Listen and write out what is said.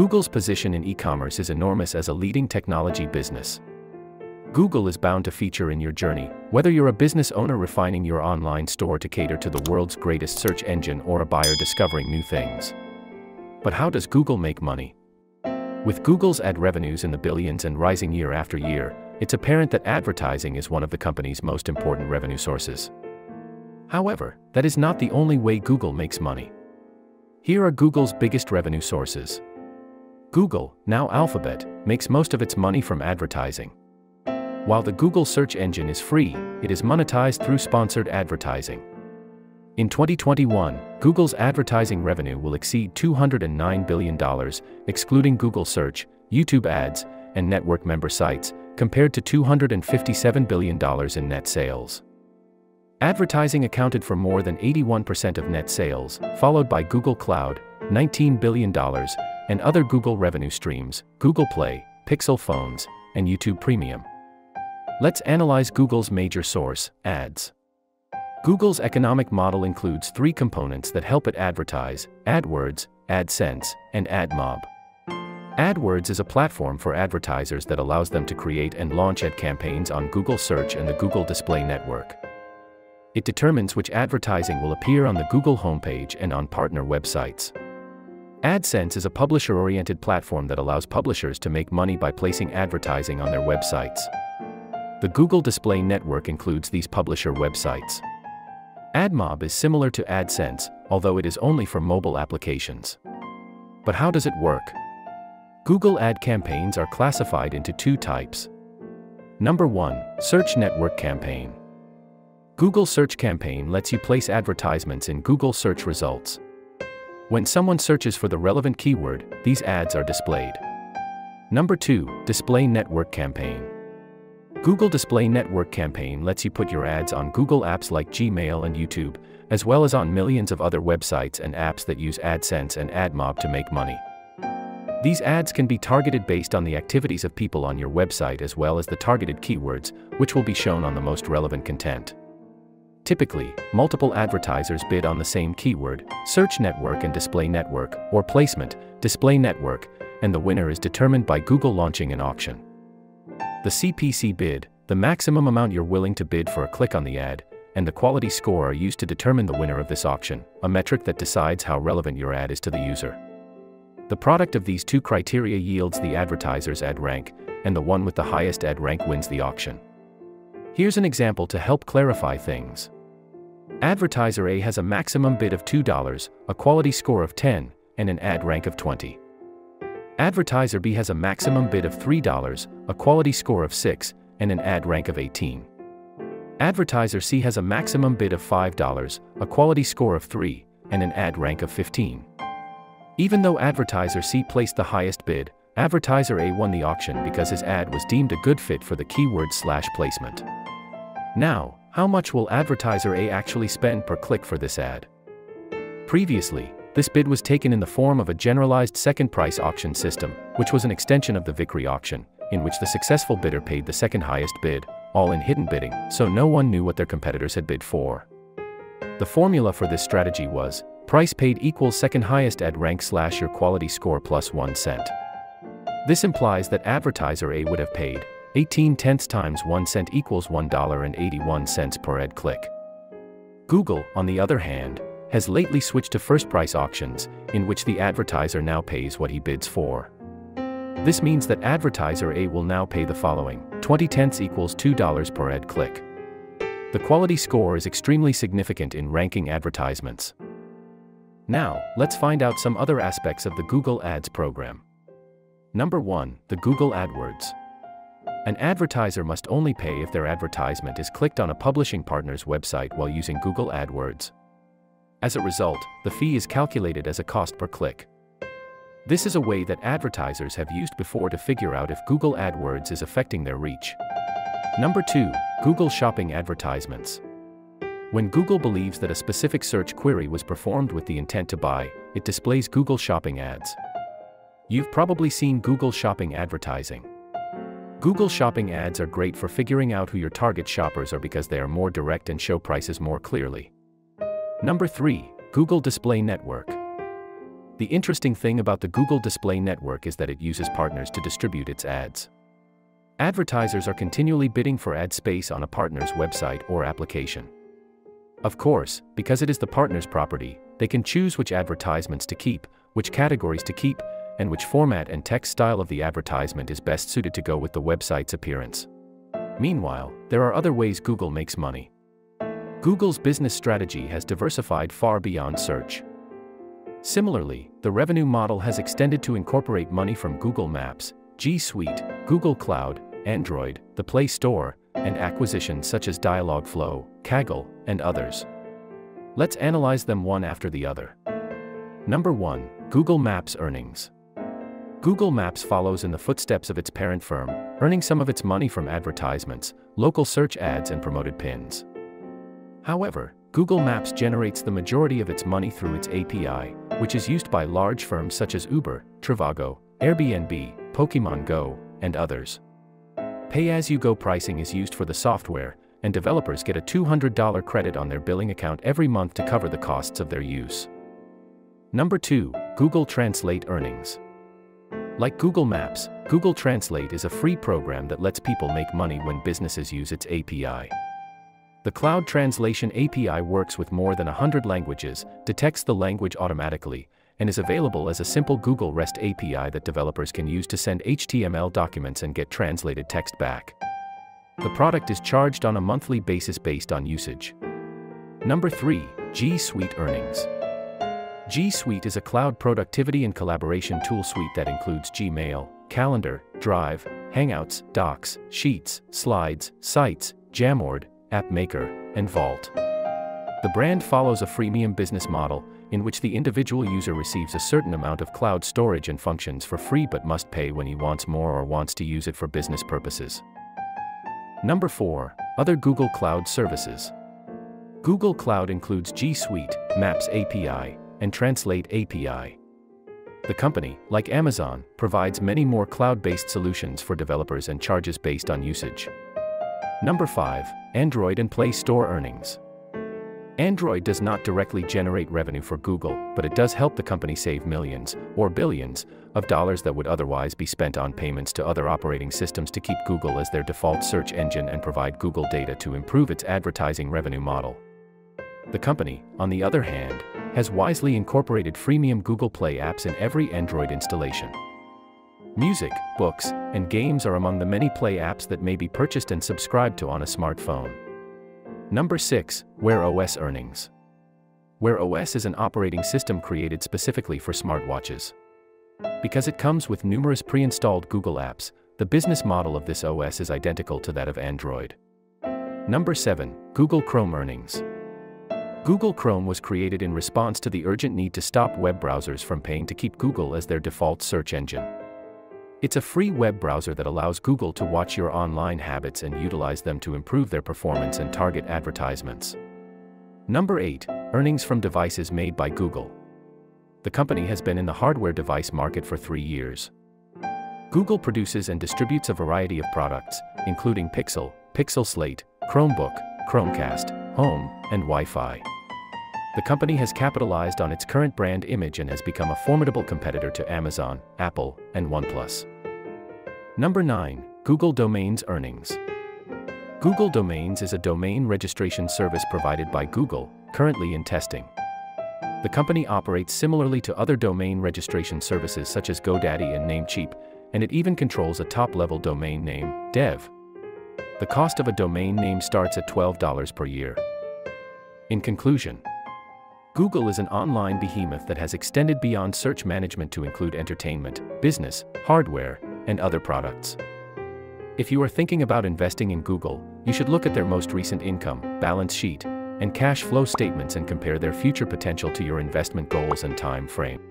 Google's position in e-commerce is enormous as a leading technology business. Google is bound to feature in your journey, whether you're a business owner refining your online store to cater to the world's greatest search engine or a buyer discovering new things. But how does Google make money? With Google's ad revenues in the billions and rising year after year, it's apparent that advertising is one of the company's most important revenue sources. However, that is not the only way Google makes money. Here are Google's biggest revenue sources. Google, now Alphabet, makes most of its money from advertising. While the Google search engine is free, it is monetized through sponsored advertising. In 2021, Google's advertising revenue will exceed $209 billion, excluding Google Search, YouTube ads, and network member sites, compared to $257 billion in net sales. Advertising accounted for more than 81% of net sales, followed by Google Cloud, $19 billion, and other Google revenue streams, Google Play, Pixel phones, and YouTube Premium. Let's analyze Google's major source, ads. Google's economic model includes three components that help it advertise: AdWords, AdSense, and AdMob. AdWords is a platform for advertisers that allows them to create and launch ad campaigns on Google Search and the Google Display Network. It determines which advertising will appear on the Google homepage and on partner websites. AdSense is a publisher-oriented platform that allows publishers to make money by placing advertising on their websites. The Google Display Network includes these publisher websites. AdMob is similar to AdSense, although it is only for mobile applications. But how does it work? Google ad campaigns are classified into two types. Number 1, Search Network Campaign. Google Search Campaign lets you place advertisements in Google search results. When someone searches for the relevant keyword, these ads are displayed. Number 2, Display Network Campaign. Google Display Network Campaign lets you put your ads on Google apps like Gmail and YouTube, as well as on millions of other websites and apps that use AdSense and AdMob to make money. These ads can be targeted based on the activities of people on your website as well as the targeted keywords, which will be shown on the most relevant content. Typically, multiple advertisers bid on the same keyword, search network and display network, or placement, display network, and the winner is determined by Google launching an auction. The CPC bid, the maximum amount you're willing to bid for a click on the ad, and the quality score are used to determine the winner of this auction, a metric that decides how relevant your ad is to the user. The product of these two criteria yields the advertiser's ad rank, and the one with the highest ad rank wins the auction. Here's an example to help clarify things. Advertiser A has a maximum bid of $2, a quality score of 10, and an ad rank of 20. Advertiser B has a maximum bid of $3, a quality score of 6, and an ad rank of 18. Advertiser C has a maximum bid of $5, a quality score of 3, and an ad rank of 15. Even though Advertiser C placed the highest bid, Advertiser A won the auction because his ad was deemed a good fit for the keyword/placement. Now, how much will Advertiser A actually spend per click for this ad? Previously, this bid was taken in the form of a generalized second price auction system, which was an extension of the Vickrey auction, in which the successful bidder paid the second highest bid, all in hidden bidding, so no one knew what their competitors had bid for. The formula for this strategy was, price paid equals second highest ad rank / your quality score plus 1 cent. This implies that Advertiser A would have paid 18/10 times 1 cent equals $1.81 per ad click. Google, on the other hand, has lately switched to first price auctions, in which the advertiser now pays what he bids for. This means that Advertiser A will now pay the following: 20 cents equals $2 per ad click. The quality score is extremely significant in ranking advertisements. Now, let's find out some other aspects of the Google Ads program. Number 1, the Google AdWords. An advertiser must only pay if their advertisement is clicked on a publishing partner's website while using Google AdWords. As a result, the fee is calculated as a cost per click. This is a way that advertisers have used before to figure out if Google AdWords is affecting their reach. Number 2, Google Shopping Advertisements. When Google believes that a specific search query was performed with the intent to buy, it displays Google Shopping ads. You've probably seen Google Shopping advertising. Google Shopping ads are great for figuring out who your target shoppers are because they are more direct and show prices more clearly. Number 3, Google Display Network. The interesting thing about the Google Display Network is that it uses partners to distribute its ads. Advertisers are continually bidding for ad space on a partner's website or application. Of course, because it is the partner's property, they can choose which advertisements to keep, which categories to keep, and which format and text style of the advertisement is best suited to go with the website's appearance. Meanwhile, there are other ways Google makes money. Google's business strategy has diversified far beyond search. Similarly, the revenue model has extended to incorporate money from Google Maps, G Suite, Google Cloud, Android, the Play Store, and acquisitions such as Dialogflow, Kaggle, and others. Let's analyze them one after the other. Number 1. Google Maps earnings. Google Maps follows in the footsteps of its parent firm, earning some of its money from advertisements, local search ads and promoted pins. However, Google Maps generates the majority of its money through its API, which is used by large firms such as Uber, Trivago, Airbnb, Pokémon Go, and others. Pay-as-you-go pricing is used for the software, and developers get a $200 credit on their billing account every month to cover the costs of their use. Number 2. Google Translate earnings. Like Google Maps, Google Translate is a free program that lets people make money when businesses use its API. The Cloud Translation API works with more than 100 languages, detects the language automatically, and is available as a simple Google REST API that developers can use to send HTML documents and get translated text back. The product is charged on a monthly basis based on usage. Number 3. G Suite earnings. G Suite is a cloud productivity and collaboration tool suite that includes Gmail, Calendar, Drive, Hangouts, Docs, Sheets, Slides, Sites, Jamboard, AppMaker, and Vault. The brand follows a freemium business model, in which the individual user receives a certain amount of cloud storage and functions for free but must pay when he wants more or wants to use it for business purposes. Number 4. Other Google Cloud services. Google Cloud includes G Suite, Maps API, and Translate API. The company, like Amazon, provides many more cloud-based solutions for developers and charges based on usage. Number 5. Android and Play Store earnings. Android does not directly generate revenue for Google, but it does help the company save millions, or billions, of dollars that would otherwise be spent on payments to other operating systems to keep Google as their default search engine and provide Google data to improve its advertising revenue model. The company, on the other hand, has wisely incorporated freemium Google Play apps in every Android installation. Music, books, and games are among the many Play apps that may be purchased and subscribed to on a smartphone. Number 6. Wear OS earnings. Wear OS is an operating system created specifically for smartwatches. Because it comes with numerous pre-installed Google apps, the business model of this OS is identical to that of Android. Number 7. Google Chrome earnings. Google Chrome was created in response to the urgent need to stop web browsers from paying to keep Google as their default search engine. It's a free web browser that allows Google to watch your online habits and utilize them to improve their performance and target advertisements. Number 8. Earnings from devices made by Google. The company has been in the hardware device market for 3 years. Google produces and distributes a variety of products, including Pixel, Pixel Slate, Chromebook, Chromecast, Home, and Wi-Fi. The company has capitalized on its current brand image and has become a formidable competitor to Amazon, Apple, and OnePlus. Number 9. Google Domains earnings. Google Domains is a domain registration service provided by Google, currently in testing. The company operates similarly to other domain registration services such as GoDaddy and Namecheap, and it even controls a top-level domain name, dev. The cost of a domain name starts at $12 per year. In conclusion, Google is an online behemoth that has extended beyond search management to include entertainment, business, hardware, and other products. If you are thinking about investing in Google, you should look at their most recent income, balance sheet, and cash flow statements and compare their future potential to your investment goals and time frame.